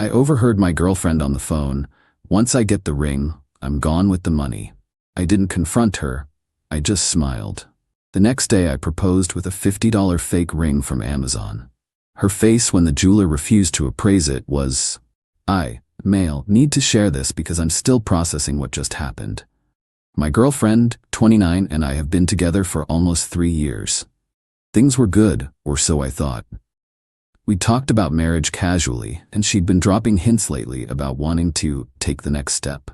I overheard my girlfriend on the phone. Once I get the ring, I'm gone with the money. I didn't confront her. I just smiled. The next day I proposed with a $50 fake ring from Amazon. Her face when the jeweler refused to appraise it was, male, need to share this because I'm still processing what just happened. My girlfriend, 29, and I have been together for almost 3 years. Things were good, or so I thought. We talked about marriage casually, and she'd been dropping hints lately about wanting to take the next step.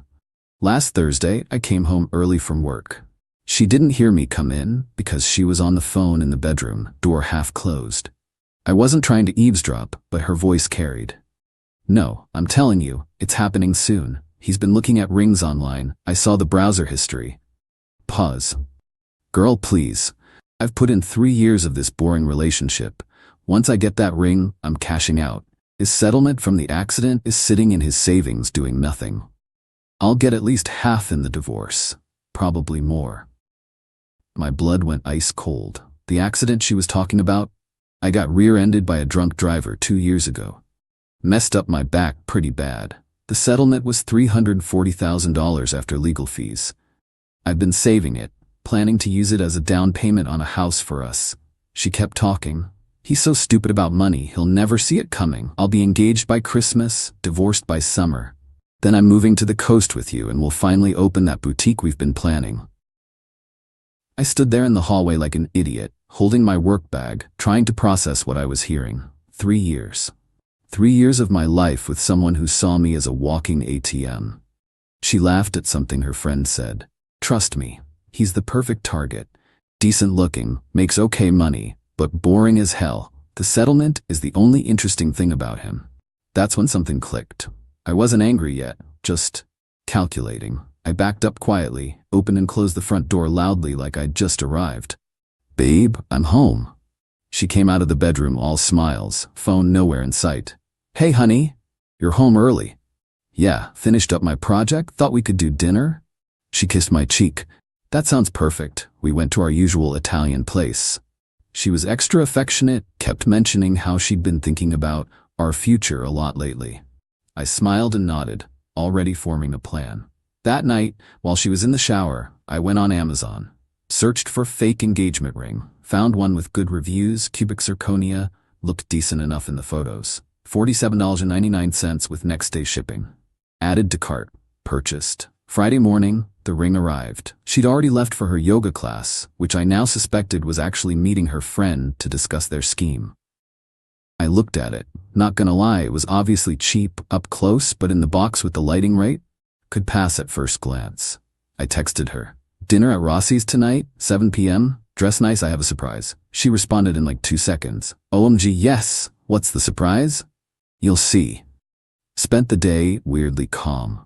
Last Thursday, I came home early from work. She didn't hear me come in because she was on the phone in the bedroom, door half closed. I wasn't trying to eavesdrop, but her voice carried. No, I'm telling you, it's happening soon. He's been looking at rings online. I saw the browser history. Pause. Girl, please. I've put in 3 years of this boring relationship. Once I get that ring, I'm cashing out. His settlement from the accident is sitting in his savings doing nothing. I'll get at least half in the divorce. Probably more. My blood went ice cold. The accident she was talking about? I got rear-ended by a drunk driver 2 years ago. Messed up my back pretty bad. The settlement was $340,000 after legal fees. I've been saving it, planning to use it as a down payment on a house for us. She kept talking. He's so stupid about money, he'll never see it coming. I'll be engaged by Christmas, divorced by summer. Then I'm moving to the coast with you and we'll finally open that boutique we've been planning. I stood there in the hallway like an idiot, holding my work bag, trying to process what I was hearing. 3 years. 3 years of my life with someone who saw me as a walking ATM. She laughed at something her friend said. Trust me, he's the perfect target. Decent looking, makes okay money, but boring as hell. The settlement is the only interesting thing about him. That's when something clicked. I wasn't angry yet, just calculating. I backed up quietly, opened and closed the front door loudly like I'd just arrived. Babe, I'm home. She came out of the bedroom all smiles, phone nowhere in sight. Hey honey, you're home early. Yeah, finished up my project, thought we could do dinner? She kissed my cheek. That sounds perfect. We went to our usual Italian place. She was extra affectionate, kept mentioning how she'd been thinking about our future a lot lately. I smiled and nodded, already forming a plan. That night, while she was in the shower, I went on Amazon, searched for fake engagement ring, found one with good reviews, cubic zirconia, looked decent enough in the photos. $47.99 with next day shipping. Added to cart, purchased. Friday morning, the ring arrived. She'd already left for her yoga class, which I now suspected was actually meeting her friend to discuss their scheme. I looked at it. Not gonna lie, it was obviously cheap, up close, but in the box with the lighting right, could pass at first glance. I texted her. Dinner at Rossi's tonight, 7 p.m? Dress nice, I have a surprise. She responded in like 2 seconds. OMG, yes. What's the surprise? You'll see. Spent the day weirdly calm.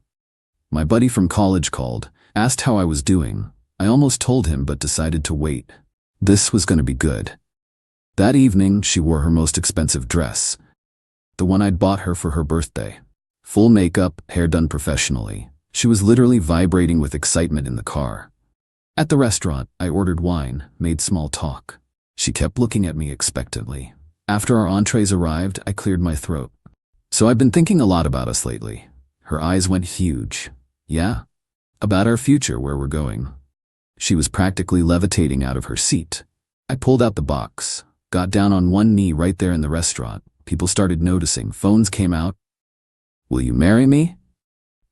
My buddy from college called, asked how I was doing. I almost told him but decided to wait. This was gonna be good. That evening, she wore her most expensive dress. The one I'd bought her for her birthday. Full makeup, hair done professionally. She was literally vibrating with excitement in the car. At the restaurant, I ordered wine, made small talk. She kept looking at me expectantly. After our entrees arrived, I cleared my throat. So I've been thinking a lot about us lately. Her eyes went huge. Yeah? About our future, where we're going. She was practically levitating out of her seat. I pulled out the box, got down on one knee right there in the restaurant. People started noticing. Phones came out. Will you marry me?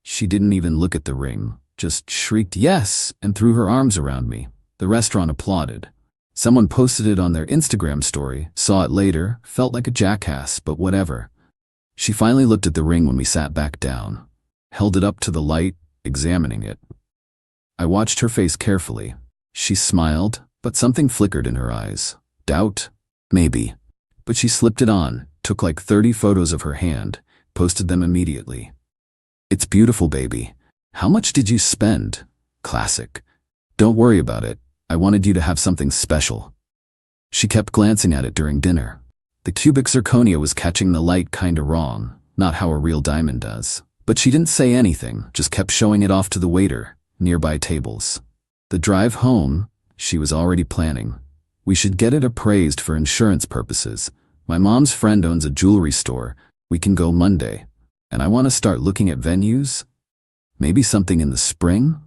She didn't even look at the ring, just shrieked yes and threw her arms around me. The restaurant applauded. Someone posted it on their Instagram story, saw it later, felt like a jackass, but whatever. She finally looked at the ring when we sat back down, held it up to the light, examining it. I watched her face carefully. She smiled, but something flickered in her eyes. Doubt? Maybe. But she slipped it on, took like 30 photos of her hand, posted them immediately. It's beautiful, baby. How much did you spend? Classic. Don't worry about it. I wanted you to have something special. She kept glancing at it during dinner. The cubic zirconia was catching the light kinda wrong, not how a real diamond does. But she didn't say anything, just kept showing it off to the waiter, nearby tables. The drive home, she was already planning. We should get it appraised for insurance purposes. My mom's friend owns a jewelry store. We can go Monday. And I want to start looking at venues? Maybe something in the spring?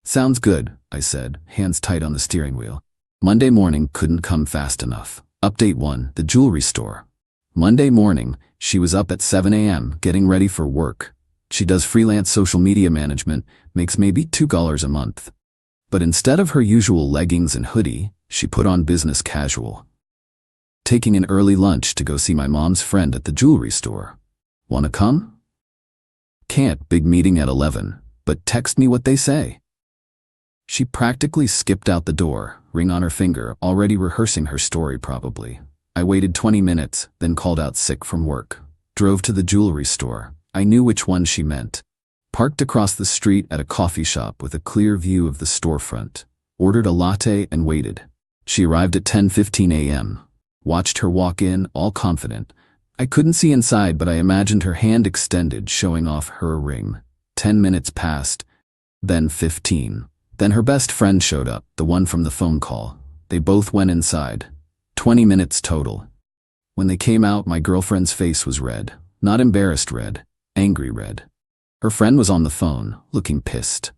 Sounds good, I said, hands tight on the steering wheel. Monday morning couldn't come fast enough. Update 1, the jewelry store. Monday morning, she was up at 7 a.m. getting ready for work. She does freelance social media management, makes maybe $2 a month. But instead of her usual leggings and hoodie, she put on business casual. Taking an early lunch to go see my mom's friend at the jewelry store. Wanna come? Can't, big meeting at 11, but text me what they say. She practically skipped out the door, ring on her finger, already rehearsing her story probably. I waited 20 minutes, then called out sick from work. Drove to the jewelry store. I knew which one she meant. Parked across the street at a coffee shop with a clear view of the storefront. Ordered a latte and waited. She arrived at 10:15 a.m. Watched her walk in, all confident. I couldn't see inside, but I imagined her hand extended, showing off her ring. 10 minutes passed, then 15. Then her best friend showed up, the one from the phone call. They both went inside. 20 minutes total. When they came out, my girlfriend's face was red. Not embarrassed red, angry red. Her friend was on the phone, looking pissed.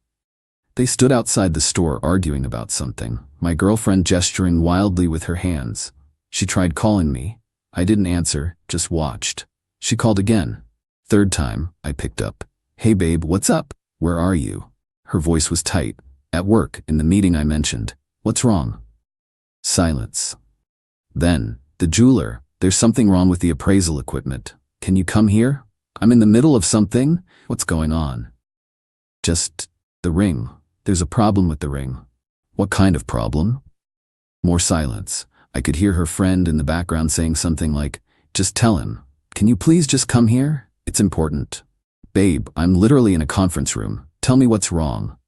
They stood outside the store arguing about something, my girlfriend gesturing wildly with her hands. She tried calling me. I didn't answer, just watched. She called again. Third time, I picked up. Hey babe, what's up? Where are you? Her voice was tight. At work, in the meeting I mentioned. What's wrong? Silence. Then, the jeweler, there's something wrong with the appraisal equipment. Can you come here? I'm in the middle of something. What's going on? Just the ring. There's a problem with the ring. What kind of problem? More silence. I could hear her friend in the background saying something like, just tell him. Can you please just come here? It's important. Babe, I'm literally in a conference room. Tell me what's wrong.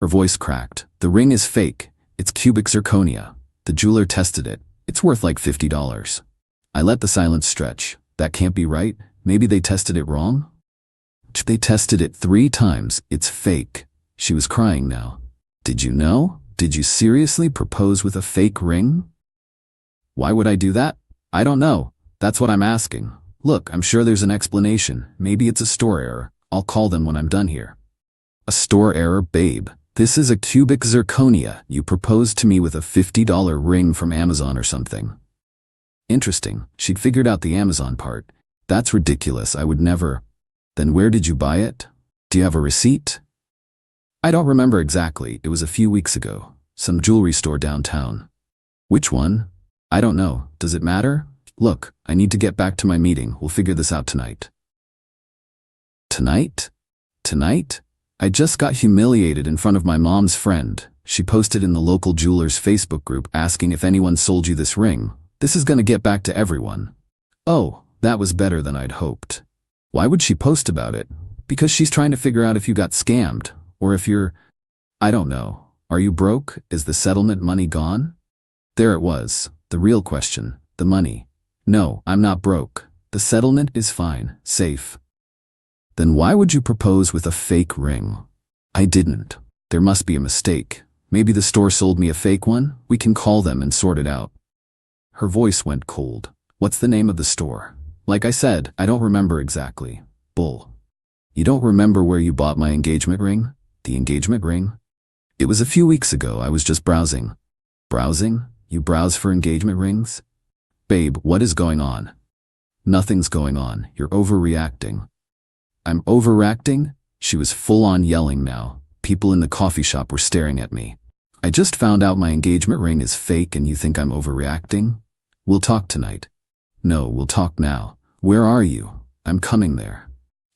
Her voice cracked. The ring is fake. It's cubic zirconia. The jeweler tested it. It's worth like $50. I let the silence stretch. That can't be right. Maybe they tested it wrong? They tested it 3 times. It's fake. She was crying now. Did you know? Did you seriously propose with a fake ring? Why would I do that? I don't know. That's what I'm asking. Look, I'm sure there's an explanation. Maybe it's a store error. I'll call them when I'm done here. A store error, babe. This is a cubic zirconia. You proposed to me with a $50 ring from Amazon or something. Interesting. She'd figured out the Amazon part. That's ridiculous. I would never. Then where did you buy it? Do you have a receipt? I don't remember exactly. It was a few weeks ago. Some jewelry store downtown. Which one? I don't know. Does it matter? Look, I need to get back to my meeting. We'll figure this out tonight. Tonight? Tonight? I just got humiliated in front of my mom's friend. She posted in the local jeweler's Facebook group asking if anyone sold you this ring. This is gonna get back to everyone. Oh, that was better than I'd hoped. Why would she post about it? Because she's trying to figure out if you got scammed, or if you're, I don't know. Are you broke? Is the settlement money gone? There it was, the real question, the money. No, I'm not broke. The settlement is fine, safe. Then why would you propose with a fake ring? I didn't. There must be a mistake. Maybe the store sold me a fake one? We can call them and sort it out. Her voice went cold. What's the name of the store? Like I said, I don't remember exactly. Bull. You don't remember where you bought my engagement ring? The engagement ring? It was a few weeks ago. I was just browsing. Browsing? You browse for engagement rings? Babe, what is going on? Nothing's going on. You're overreacting. I'm overreacting? She was full on yelling now. People in the coffee shop were staring at me. I just found out my engagement ring is fake and you think I'm overreacting? We'll talk tonight. No, we'll talk now. Where are you? I'm coming there.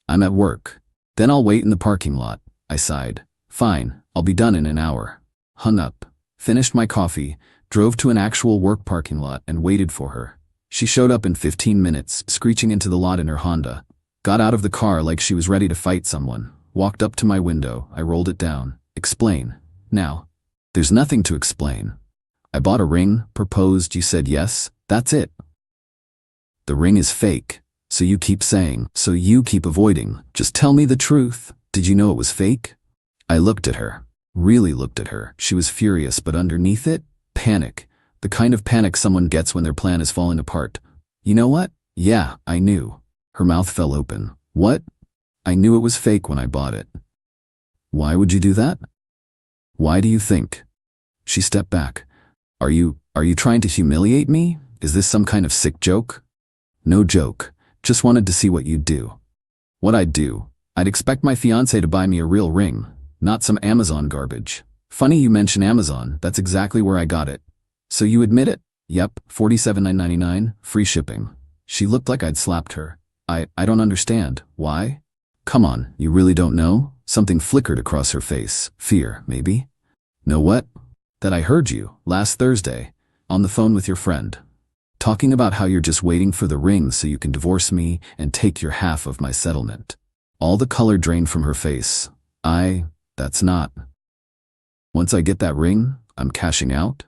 I'm at work. Then I'll wait in the parking lot. I sighed. Fine, I'll be done in an hour. Hung up. Finished my coffee, drove to an actual work parking lot and waited for her. She showed up in 15 minutes, screeching into the lot in her Honda. Got out of the car like she was ready to fight someone. Walked up to my window. I rolled it down. Explain. Now. There's nothing to explain. I bought a ring, proposed, you said yes. That's it. The ring is fake. So you keep saying, so you keep avoiding. Just tell me the truth. Did you know it was fake? I looked at her. Really looked at her. She was furious, but underneath it, panic. The kind of panic someone gets when their plan is falling apart. You know what? Yeah, I knew. Her mouth fell open. What? I knew it was fake when I bought it. Why would you do that? Why do you think? She stepped back. Are you trying to humiliate me? Is this some kind of sick joke? No joke. Just wanted to see what you'd do. What I'd do? I'd expect my fiancé to buy me a real ring, not some Amazon garbage. Funny you mention Amazon, that's exactly where I got it. So you admit it? Yep, $47.99, free shipping. She looked like I'd slapped her. I don't understand. Why? Come on, you really don't know? Something flickered across her face. Fear, maybe? Know what? That I heard you, last Thursday, on the phone with your friend, talking about how you're just waiting for the ring so you can divorce me and take your half of my settlement. All the color drained from her face. That's not. Once I get that ring, I'm cashing out?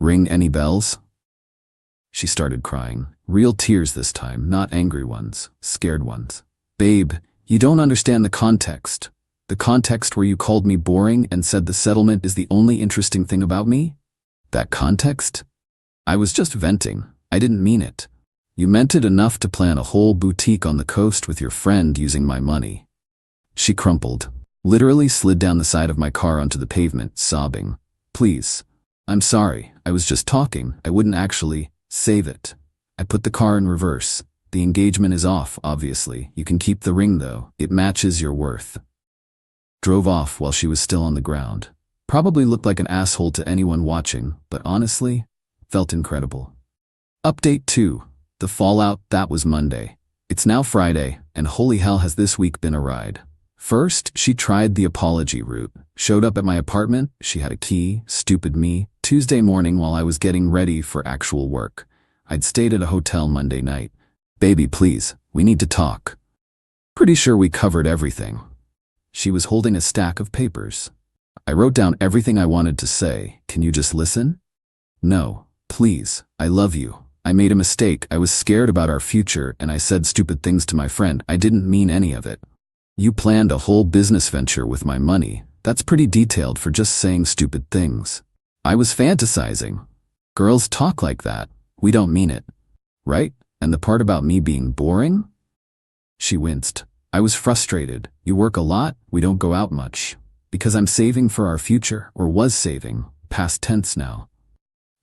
Ring any bells? She started crying. Real tears this time, not angry ones, scared ones. Babe, you don't understand the context. The context where you called me boring and said the settlement is the only interesting thing about me? That context? I was just venting. I didn't mean it. You meant it enough to plan a whole boutique on the coast with your friend using my money. She crumpled, literally slid down the side of my car onto the pavement, sobbing. Please. I'm sorry, I was just talking. I wouldn't actually. Save it. I put the car in reverse. The engagement is off, obviously. You can keep the ring though. It matches your worth. Drove off while she was still on the ground. Probably looked like an asshole to anyone watching, but honestly, felt incredible. Update 2. The fallout, that was Monday. It's now Friday, and holy hell has this week been a ride. First, she tried the apology route. Showed up at my apartment, she had a key, stupid me, Tuesday morning while I was getting ready for actual work. I'd stayed at a hotel Monday night. Baby, please, we need to talk. Pretty sure we covered everything. She was holding a stack of papers. I wrote down everything I wanted to say. Can you just listen? No, please, I love you. I made a mistake. I was scared about our future and I said stupid things to my friend. I didn't mean any of it. You planned a whole business venture with my money. That's pretty detailed for just saying stupid things. I was fantasizing. Girls talk like that. We don't mean it. Right? And the part about me being boring? She winced. I was frustrated. You work a lot, we don't go out much. Because I'm saving for our future, or was saving, past tense now.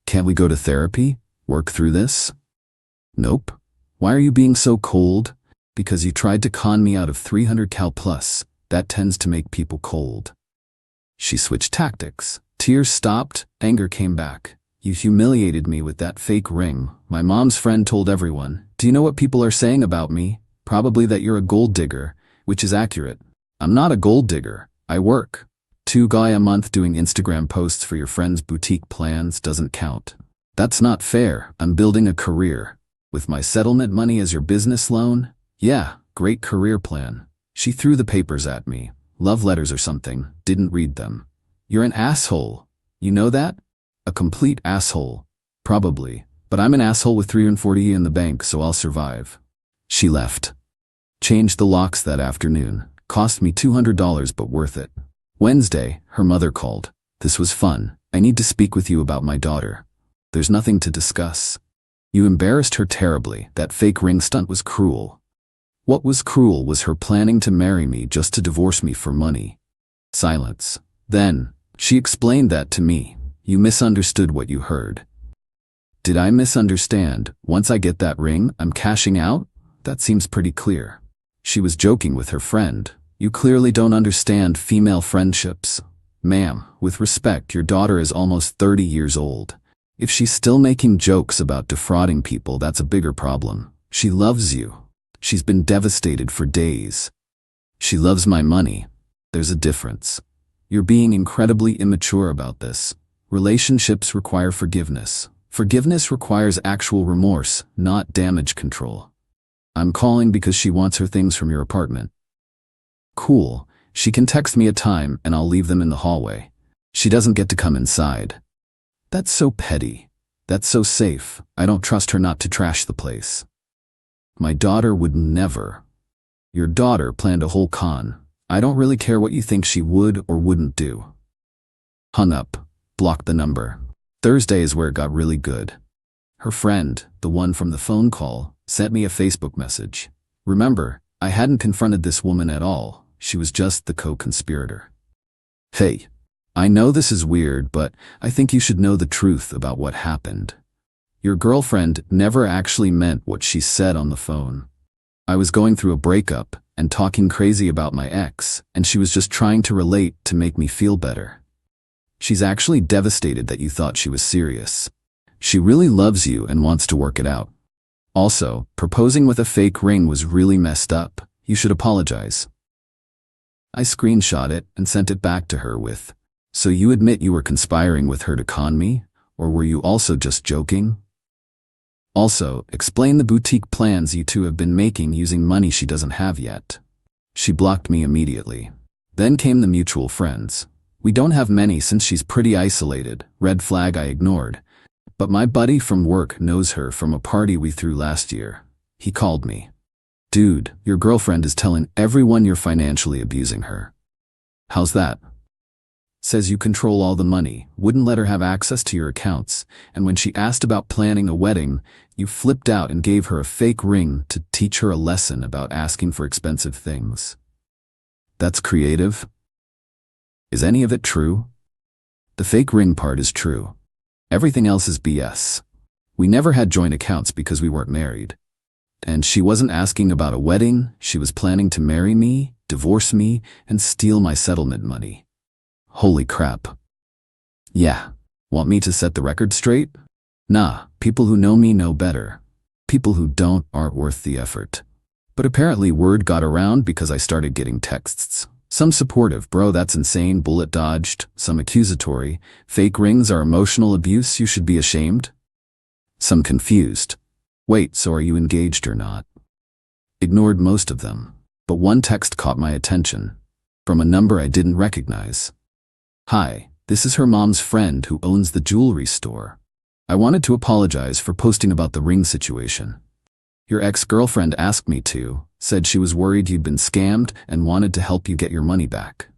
Can't we go to therapy? Work through this? Nope. Why are you being so cold? Because you tried to con me out of 300 cal plus. That tends to make people cold. She switched tactics. Tears stopped, anger came back. You humiliated me with that fake ring. My mom's friend told everyone. Do you know what people are saying about me? Probably that you're a gold digger, which is accurate. I'm not a gold digger. I work. $2K a month doing Instagram posts for your friend's boutique plans doesn't count. That's not fair. I'm building a career. With my settlement money as your business loan? Yeah, great career plan. She threw the papers at me. Love letters or something. Didn't read them. You're an asshole. You know that? A complete asshole. Probably. But I'm an asshole with $340 in the bank, so I'll survive. She left. Changed the locks that afternoon. Cost me $200, but worth it. Wednesday, her mother called. This was fun. I need to speak with you about my daughter. There's nothing to discuss. You embarrassed her terribly. That fake ring stunt was cruel. What was cruel was her planning to marry me just to divorce me for money. Silence. Then, she explained that to me. You misunderstood what you heard. Did I misunderstand? Once I get that ring, I'm cashing out? That seems pretty clear. She was joking with her friend. You clearly don't understand female friendships. Ma'am, with respect, your daughter is almost 30 years old. If she's still making jokes about defrauding people, that's a bigger problem. She loves you. She's been devastated for days. She loves my money. There's a difference. You're being incredibly immature about this. Relationships require forgiveness. Forgiveness requires actual remorse, not damage control. I'm calling because she wants her things from your apartment. Cool. She can text me a time and I'll leave them in the hallway. She doesn't get to come inside. That's so petty. That's so safe. I don't trust her not to trash the place. My daughter would never. Your daughter planned a whole con. I don't really care what you think she would or wouldn't do. Hung up. Blocked the number. Thursday is where it got really good. Her friend, the one from the phone call, sent me a Facebook message. Remember, I hadn't confronted this woman at all. She was just the co-conspirator. Hey, I know this is weird, but I think you should know the truth about what happened. Your girlfriend never actually meant what she said on the phone. I was going through a breakup and talking crazy about my ex, and she was just trying to relate to make me feel better. She's actually devastated that you thought she was serious. She really loves you and wants to work it out. Also, proposing with a fake ring was really messed up. You should apologize. I screenshot it and sent it back to her with, "So you admit you were conspiring with her to con me? Or were you also just joking? Also, explain the boutique plans you two have been making using money she doesn't have yet." She blocked me immediately. Then came the mutual friends. We don't have many since she's pretty isolated. Red flag I ignored. But my buddy from work knows her from a party we threw last year. He called me. "Dude, your girlfriend is telling everyone you're financially abusing her." "How's that?" "Says you control all the money, wouldn't let her have access to your accounts, and when she asked about planning a wedding, you flipped out and gave her a fake ring to teach her a lesson about asking for expensive things." "That's creative. Is any of it true?" "The fake ring part is true. Everything else is BS. We never had joint accounts because we weren't married. And she wasn't asking about a wedding, she was planning to marry me, divorce me, and steal my settlement money." Holy crap. "Yeah. Want me to set the record straight?" "Nah, people who know me know better. People who don't aren't worth the effort." But apparently word got around because I started getting texts. Some supportive, "Bro, that's insane, bullet dodged." Some accusatory, "Fake rings are emotional abuse, you should be ashamed." Some confused, "Wait, so are you engaged or not?" Ignored most of them, but one text caught my attention. From a number I didn't recognize. "Hi, this is her mom's friend who owns the jewelry store. I wanted to apologize for posting about the ring situation. Your ex-girlfriend asked me to, said she was worried you'd been scammed and wanted to help you get your money back.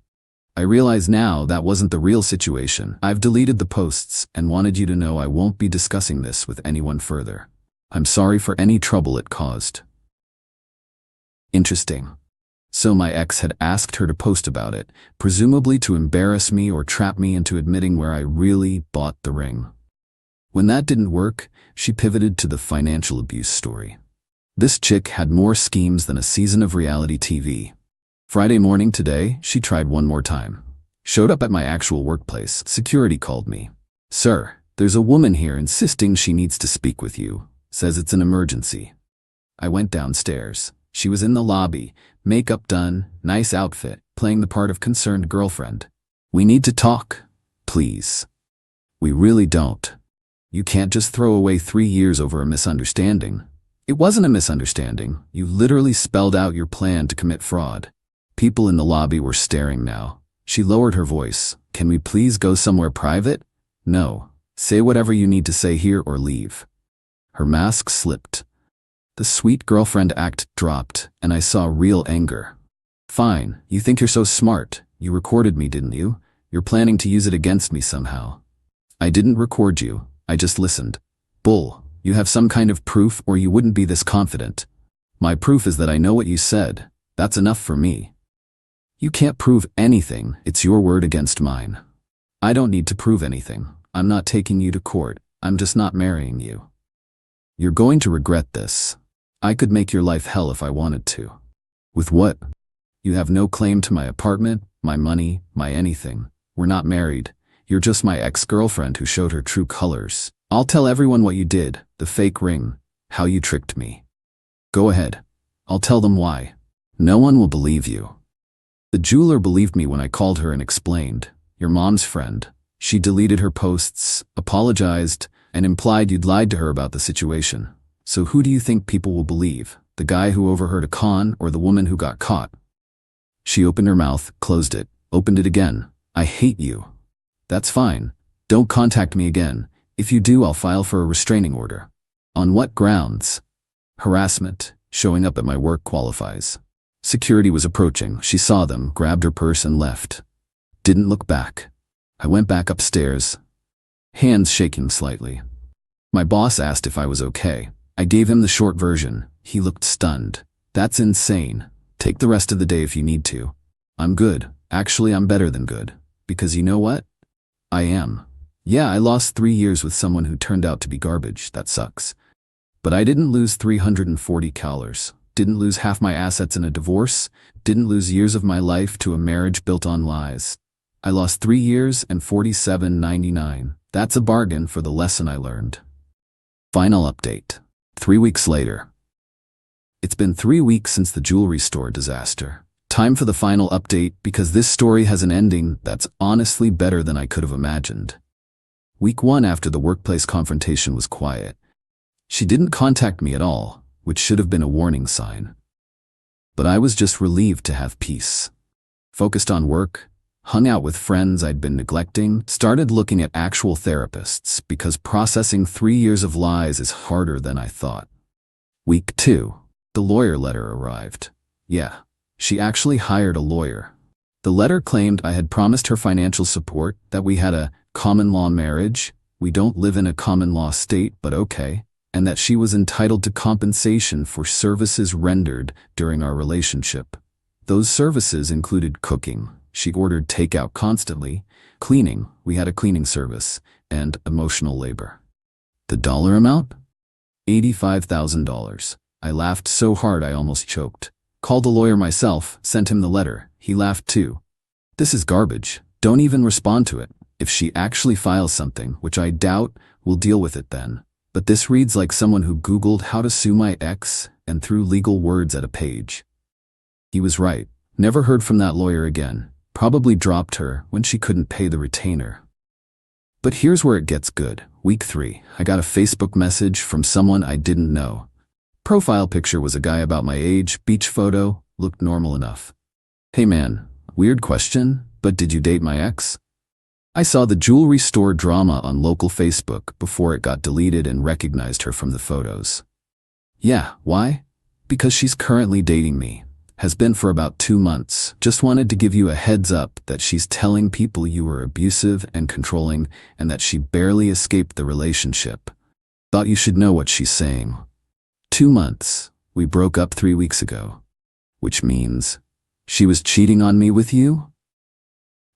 I realize now that wasn't the real situation. I've deleted the posts and wanted you to know I won't be discussing this with anyone further. I'm sorry for any trouble it caused." Interesting. So my ex had asked her to post about it, presumably to embarrass me or trap me into admitting where I really bought the ring. When that didn't work, she pivoted to the financial abuse story. This chick had more schemes than a season of reality TV. Friday morning today, she tried one more time. Showed up at my actual workplace. Security called me. "Sir, there's a woman here insisting she needs to speak with you. Says it's an emergency." I went downstairs. She was in the lobby, makeup done, nice outfit, playing the part of concerned girlfriend. "We need to talk, please." "We really don't. You can't just throw away 3 years over a misunderstanding." "It wasn't a misunderstanding. You literally spelled out your plan to commit fraud." People in the lobby were staring now. She lowered her voice. "Can we please go somewhere private?" "No. Say whatever you need to say here or leave." Her mask slipped. The sweet girlfriend act dropped, and I saw real anger. "Fine, you think you're so smart. You recorded me, didn't you? You're planning to use it against me somehow." "I didn't record you. I just listened." "Bull. You have some kind of proof or you wouldn't be this confident." "My proof is that I know what you said. That's enough for me." "You can't prove anything. It's your word against mine." "I don't need to prove anything. I'm not taking you to court. I'm just not marrying you." "You're going to regret this. I could make your life hell if I wanted to." "With what?" "You have no claim to my apartment, my money, my anything. We're not married. You're just my ex-girlfriend who showed her true colors. I'll tell everyone what you did, the fake ring, how you tricked me." "Go ahead. I'll tell them why." "No one will believe you." "The jeweler believed me when I called her and explained. Your mom's friend. She deleted her posts, apologized, and implied you'd lied to her about the situation. So who do you think people will believe? The guy who overheard a con or the woman who got caught?" She opened her mouth, closed it, opened it again. "I hate you." "That's fine. Don't contact me again. If you do, I'll file for a restraining order." "On what grounds?" "Harassment. Showing up at my work qualifies." Security was approaching. She saw them, grabbed her purse and left. Didn't look back. I went back upstairs, hands shaking slightly. My boss asked if I was okay. I gave him the short version. He looked stunned. "That's insane. Take the rest of the day if you need to. I'm good. Actually, I'm better than good. Because you know what? I am. Yeah, I lost 3 years with someone who turned out to be garbage. That sucks. But I didn't lose 340 calories. Didn't lose half my assets in a divorce. Didn't lose years of my life to a marriage built on lies. I lost 3 years and $47.99. That's a bargain for the lesson I learned. Final update. 3 weeks later. It's been 3 weeks since the jewelry store disaster. Time for the final update because this story has an ending that's honestly better than I could have imagined. Week 1 after the workplace confrontation was quiet. She didn't contact me at all, which should have been a warning sign. But I was just relieved to have peace. Focused on work, hung out with friends I'd been neglecting, started looking at actual therapists because processing 3 years of lies is harder than I thought. Week 2, the lawyer letter arrived. Yeah, she actually hired a lawyer. The letter claimed I had promised her financial support, that we had a common law marriage, we don't live in a common law state, but okay, and that she was entitled to compensation for services rendered during our relationship. Those services included cooking, she ordered takeout constantly, cleaning, we had a cleaning service, and emotional labor. The dollar amount? $85,000. I laughed so hard I almost choked. Called the lawyer myself, sent him the letter. He laughed too. This is garbage. Don't even respond to it. If she actually files something, which I doubt, we'll deal with it then. But this reads like someone who Googled how to sue my ex and threw legal words at a page. He was right. Never heard from that lawyer again. Probably dropped her when she couldn't pay the retainer. But here's where it gets good. Week 3, I got a Facebook message from someone I didn't know. Profile picture was a guy about my age, beach photo, looked normal enough. Hey man, weird question, but did you date my ex? I saw the jewelry store drama on local Facebook before it got deleted and recognized her from the photos. Yeah, why? Because she's currently dating me. Has been for about 2 months. Just wanted to give you a heads up that she's telling people you were abusive and controlling and that she barely escaped the relationship. Thought you should know what she's saying. 2 months. We broke up 3 weeks ago. Which means she was cheating on me with you?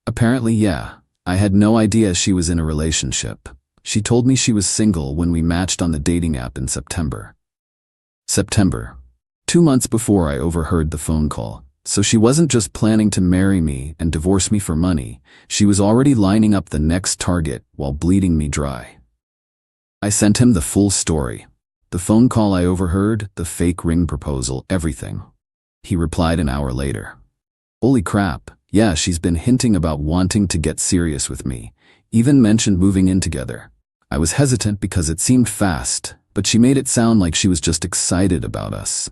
Apparently, yeah. I had no idea she was in a relationship. She told me she was single when we matched on the dating app in September. 2 months before I overheard the phone call. So she wasn't just planning to marry me and divorce me for money. She was already lining up the next target while bleeding me dry. I sent him the full story. The phone call I overheard, the fake ring proposal, everything. He replied an hour later. Holy crap, yeah, she's been hinting about wanting to get serious with me. Even mentioned moving in together. I was hesitant because it seemed fast, but she made it sound like she was just excited about us.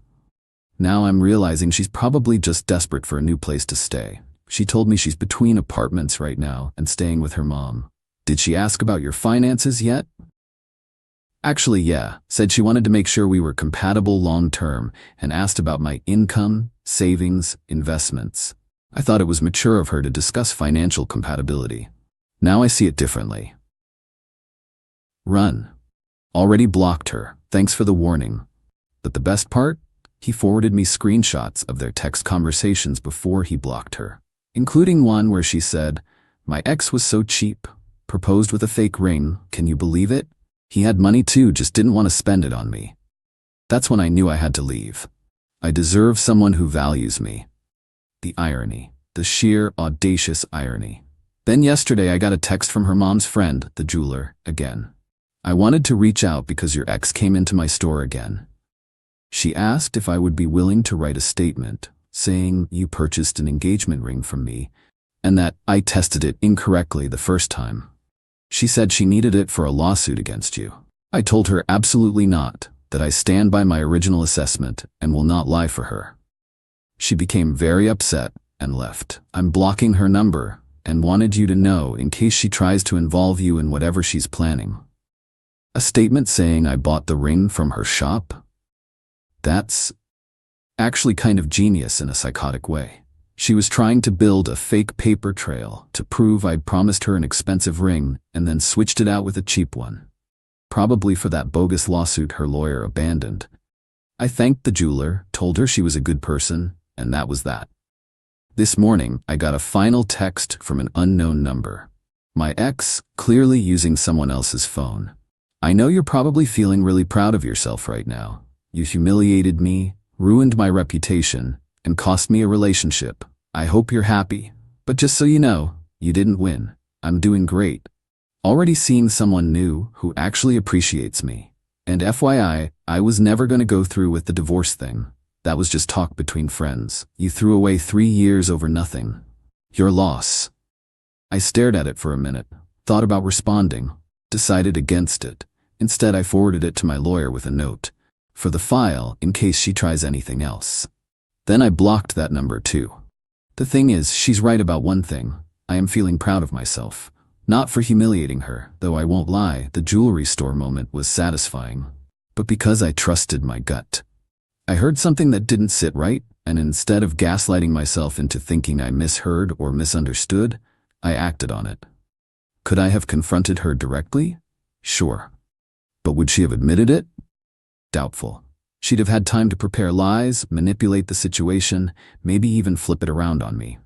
Now I'm realizing she's probably just desperate for a new place to stay. She told me she's between apartments right now and staying with her mom. Did she ask about your finances yet? Actually, yeah, said she wanted to make sure we were compatible long-term and asked about my income, savings, investments. I thought it was mature of her to discuss financial compatibility. Now I see it differently. Run. Already blocked her, thanks for the warning. But the best part? He forwarded me screenshots of their text conversations before he blocked her, including one where she said, "My ex was so cheap, proposed with a fake ring, can you believe it? He had money too, just didn't want to spend it on me." That's when I knew I had to leave. I deserve someone who values me. The irony, the sheer audacious irony. Then yesterday I got a text from her mom's friend, the jeweler, again. I wanted to reach out because your ex came into my store again. She asked if I would be willing to write a statement saying you purchased an engagement ring from me and that I tested it incorrectly the first time. She said she needed it for a lawsuit against you. I told her absolutely not, that I stand by my original assessment and will not lie for her. She became very upset and left. I'm blocking her number and wanted you to know in case she tries to involve you in whatever she's planning. A statement saying I bought the ring from her shop? That's actually kind of genius in a psychotic way. She was trying to build a fake paper trail to prove I'd promised her an expensive ring and then switched it out with a cheap one. Probably for that bogus lawsuit her lawyer abandoned. I thanked the jeweler, told her she was a good person, And that was that. This morning, I got a final text from an unknown number. My ex, clearly using someone else's phone. I know you're probably feeling really proud of yourself right now. You humiliated me, ruined my reputation, and cost me a relationship. I hope you're happy. But just so you know, you didn't win. I'm doing great. Already seeing someone new who actually appreciates me. And FYI, I was never going to go through with the divorce thing. That was just talk between friends. You threw away 3 years over nothing. Your loss. I stared at it for a minute, thought about responding, decided against it. Instead, I forwarded it to my lawyer with a note for the file in case she tries anything else. Then I blocked that number too. The thing is, she's right about one thing. I am feeling proud of myself. Not for humiliating her, though I won't lie, the jewelry store moment was satisfying. But because I trusted my gut. I heard something that didn't sit right, and instead of gaslighting myself into thinking I misheard or misunderstood, I acted on it. Could I have confronted her directly? Sure. But would she have admitted it? Doubtful. She'd have had time to prepare lies, manipulate the situation, maybe even flip it around on me.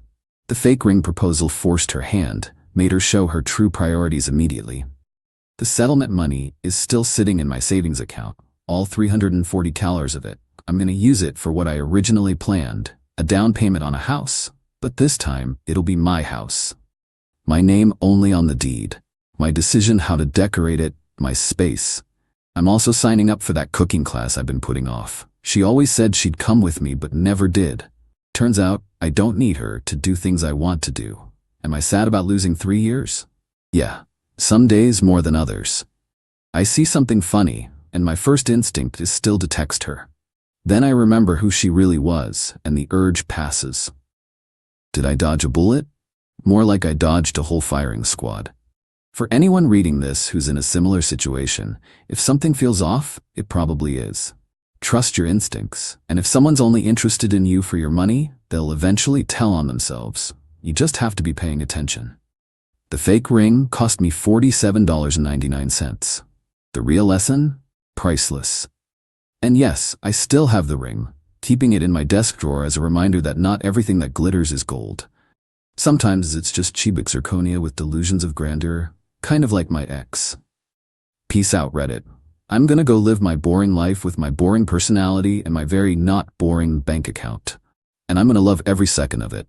The fake ring proposal forced her hand, made her show her true priorities immediately. The settlement money is still sitting in my savings account, all $340 of it. I'm going to use it for what I originally planned, a down payment on a house, but this time it'll be my house. My name only on the deed, my decision how to decorate it, my space. I'm also signing up for that cooking class I've been putting off. She always said she'd come with me but never did. Turns out I don't need her to do things I want to do. Am I sad about losing 3 years? Yeah, some days more than others. I see something funny, and my first instinct is still to text her. Then I remember who she really was, and the urge passes. Did I dodge a bullet? More like I dodged a whole firing squad. For anyone reading this who's in a similar situation, if something feels off, it probably is. Trust your instincts, and if someone's only interested in you for your money, they'll eventually tell on themselves. You just have to be paying attention. The fake ring cost me $47.99. The real lesson? Priceless. And yes, I still have the ring, keeping it in my desk drawer as a reminder that not everything that glitters is gold. Sometimes it's just cheap zirconia with delusions of grandeur, kind of like my ex. Peace out, Reddit. I'm gonna go live my boring life with my boring personality and my very not boring bank account. And I'm gonna love every second of it.